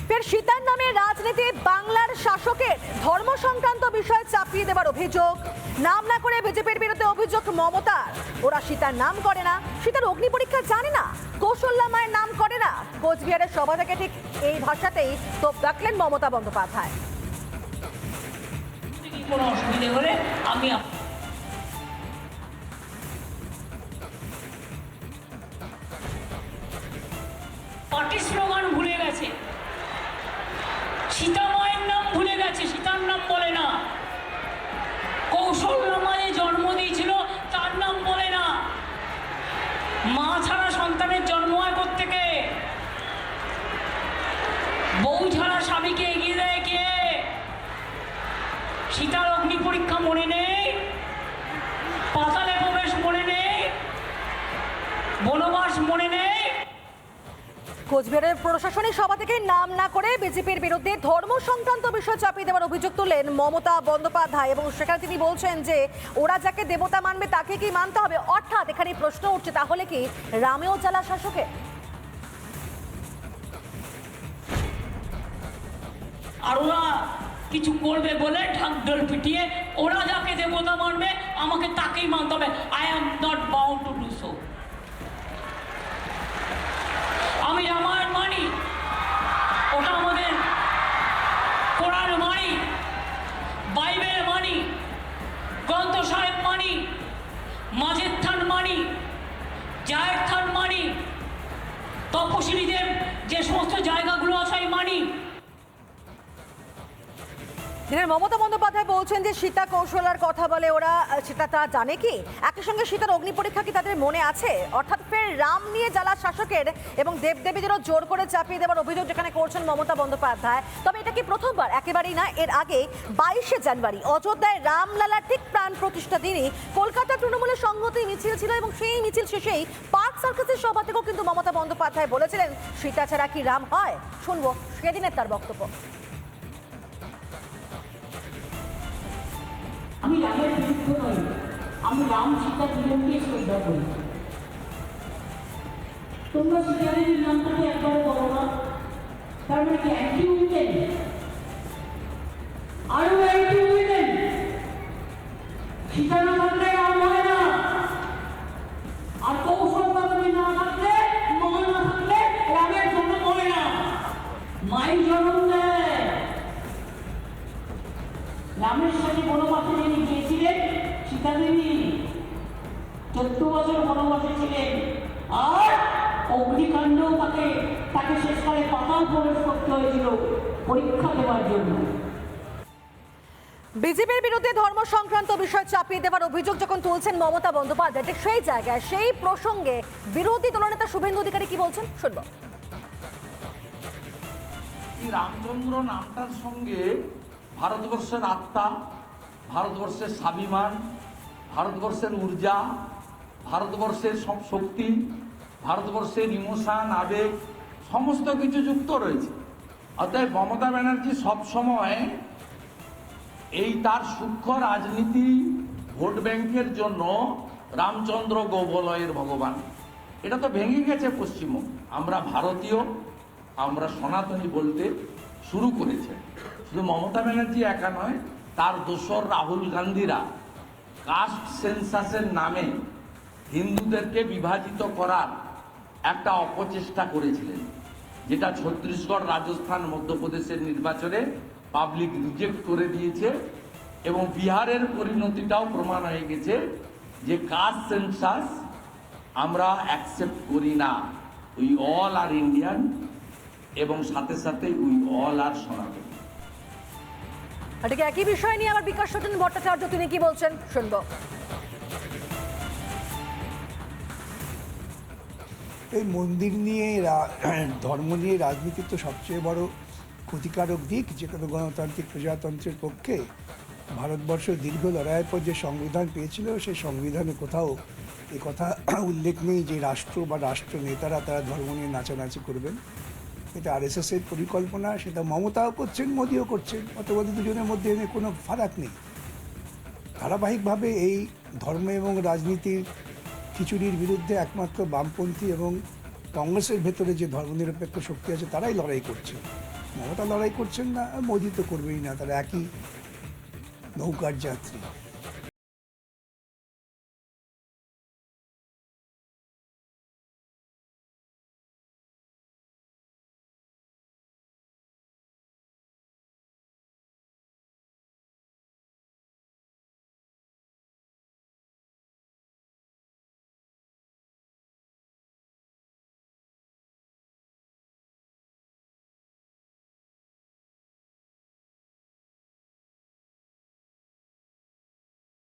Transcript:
ফের সীতার নামে রাজনীতি, বাংলার শাসকের ধর্ম সংক্রান্ত বিষয় চাপিয়ে দেবার অভিযোগ। নাম না করে বিজেপির বিরুদ্ধে অভিযোগ মমতার। ওরা সীতার নাম করে না, সীতার অগ্নি পরীক্ষা জানে না, কৌশল্যা মায়ের নাম করে না। কোচবিহারের সভা থেকে ঠিক এই ভাষাতেই তোপ রাখলেন মমতা বন্দ্যোপাধ্যায়। কোনো অসুবিধে হলে আমি পার্টি স্লোগান ভুলে গেছে, সীতা মায়ের নাম ভুলে গেছে, সীতার নাম বলে না। কৌশল্যা মায়ে জন্ম দিয়েছিল, তার নাম বলে না। মা ছাড়া সন্তানের জন্ম হয় কোত্থেকে? বউ ছাড়া স্বামীকে এগিয়ে দেয় কে? সীতার অগ্নি পরীক্ষা মনে নেই, পাতালে প্রবেশ মনে নেই, বনবাস মনে নেই। কোচবিহারের প্রশাসনিক সভা থেকে নাম না করে বিজেপির বিরুদ্ধে ধর্ম সংক্রান্ত বিষয় চাপিয়ে দেওয়ার অভিযোগ তুললেন মমতা বন্দ্যোপাধ্যায় এবং সেখানে তিনি বলছেন যে ওরা যাকে দেবতা মানবে তাকে কি মানতে হবে। অর্থাৎ এখানে প্রশ্ন উঠছে, তাহলে কি রামেও জ্বালা শাসকে? আর ওরা কিছু করবে বলে ঢাকঢোল পিটিয়ে ওরা যাকে দেবতা মানবে আমাকে তাকেই মানতে হবে। I am not bound to do so. আমি রামায়ণ মানি, ওটা আমাদের কোরআন মানি, বাইবেল মানি, গ্রন্থ সাহেব মানি, মাঝের থান মানি, জায়ের থান মানি, তপশিলীদের যে সমস্ত জায়গাগুলো আছে আমি মানি। মমতা বন্দ্যোপাধ্যায় বলছেন যে সীতা কৌশলার কথা বলে ওরা, সেটা তারা জানে কি? একই সঙ্গে সীতার অগ্নি পরীক্ষা কি তাদের মনে আছে? অর্থাৎ ফের রাম নিয়ে জ্বালা শাসকের এবং দেবদেবীদেরও জোর করে চাপিয়ে দেওয়ার অভিযোগ যেখানে করছেন মমতা বন্দ্যোপাধ্যায়। তবে এটা কি প্রথমবার? একেবারেই না। এর আগে 22শে জানুয়ারি অযোধ্যায় রামলালার ঠিক প্রাণ প্রতিষ্ঠা দিনই কলকাতা তৃণমূলের সংহতি মিছিল ছিল এবং সেই মিছিল শেষেই পার্ক সার্কাসের সভা থেকেও কিন্তু মমতা বন্দ্যোপাধ্যায় বলেছিলেন সীতা ছাড়া কি রাম হয়। শুনবো সেদিনের তার বক্তব্য। আমি রামের বিরুদ্ধ নই, আমি রাম সীতা দুজনকে শ্রদ্ধা করি। তোমরা সীতাদেবীর নামটাকে একবার বলো না, তার মানে কি অ্যান্টি উইমেন? আরো অ্যান্টি উইমেন। সীতা না থাকলে রাম হয় না, আর কৌশল্যা তুমি না থাকলে, মা না থাকলে রামের জন্ম হয় না। মাই জন্ম দেয়। রামের সাথে বনবাসে যিনি গিয়েছিলেন সীতাদেবী 14 বছর বনবাসে ছিলেন, আর অগ্নিকাণ্ডেও তাকে শেষকালে পাতাল প্রবেশ করতে হয়েছিল পরীক্ষা দেওয়ার জন্য। বিজেপির বিরুদ্ধে ধর্ম সংক্রান্ত বিষয় চাপিয়ে দেওয়ার অভিযোগ যখন তুলছেন মমতা বন্দ্যোপাধ্যায়, ঠিক সেই জায়গায় সেই প্রসঙ্গে বিরোধী দলনেতা শুভেন্দু অধিকারী কি বলছেন শুনব। রামচন্দ্র নামটার সঙ্গে ভারতবর্ষের আত্মা, ভারতবর্ষের স্বাভিমান, ভারতবর্ষের ঊর্জা, ভারতবর্ষের সব শক্তি, ভারতবর্ষের ইমোশন, আবেগ সমস্ত কিছু যুক্ত রয়েছে। অতএব মমতা ব্যানার্জি সবসময় এই তার সূক্ষ্ম রাজনীতি, ভোট ব্যাংকের জন্য রামচন্দ্র গোবলয়ের ভগবান, এটা তো ভেঙে গেছে পশ্চিমবঙ্গ। আমরা ভারতীয়, আমরা সনাতনী বলতে শুরু করেছে। শুধু মমতা ব্যানার্জি একা নয়, তার দোসর রাহুল গান্ধীরা কাস্ট সেন্সাসের নামে হিন্দুদেরকে বিভাজিত করার একটা অপচেষ্টা করেছিলেন, যেটা ছত্তিশগড়, রাজস্থান, মধ্যপ্রদেশের নির্বাচনে পাবলিক রিজেক্ট করে দিয়েছে। এবং বিহারের পরিণতিটাও প্রমাণ হয়ে গেছে যে কাস্ট সেন্সাস আমরা অ্যাকসেপ্ট করি না। উই অল আর ইন্ডিয়ান, এবং সাথে সাথে উই অল আর সনাতন। এটাকে একই বিষয় নিয়ে আবার বিকাশ রঞ্জন ভট্টাচার্য তিনি কি বলছেন শুনবো। এই মন্দির নিয়ে, ধর্ম নিয়ে রাজনীতির তো সবচেয়ে বড় ক্ষতিকারক দিক। যে কোনো গণতান্ত্রিক প্রজাতন্ত্রের পক্ষে ভারতবর্ষ দীর্ঘ লড়াইয়ের পর যে সংবিধান পেয়েছিল, সেই সংবিধানে কোথাও এ কথা উল্লেখ নেই যে রাষ্ট্র বা রাষ্ট্র নেতারা তারা ধর্ম নিয়ে নাচানাচি করবেন। এটা আরএসএসের পরিকল্পনা, সেটা মমতাও করছেন, মোদিও করছেন। অথবা দুজনের মধ্যে এনে কোনো ফারাক নেই। ধারাবাহিকভাবে এই ধর্ম এবং রাজনীতির খিচুড়ির বিরুদ্ধে একমাত্র বামপন্থী এবং কংগ্রেসের ভেতরে যে ধর্মনিরপেক্ষ শক্তি আছে তারাই লড়াই করছে। মমতা লড়াই করছেন না, আর মোদি তো করবেই না, তারা একই নৌকার যাত্রী।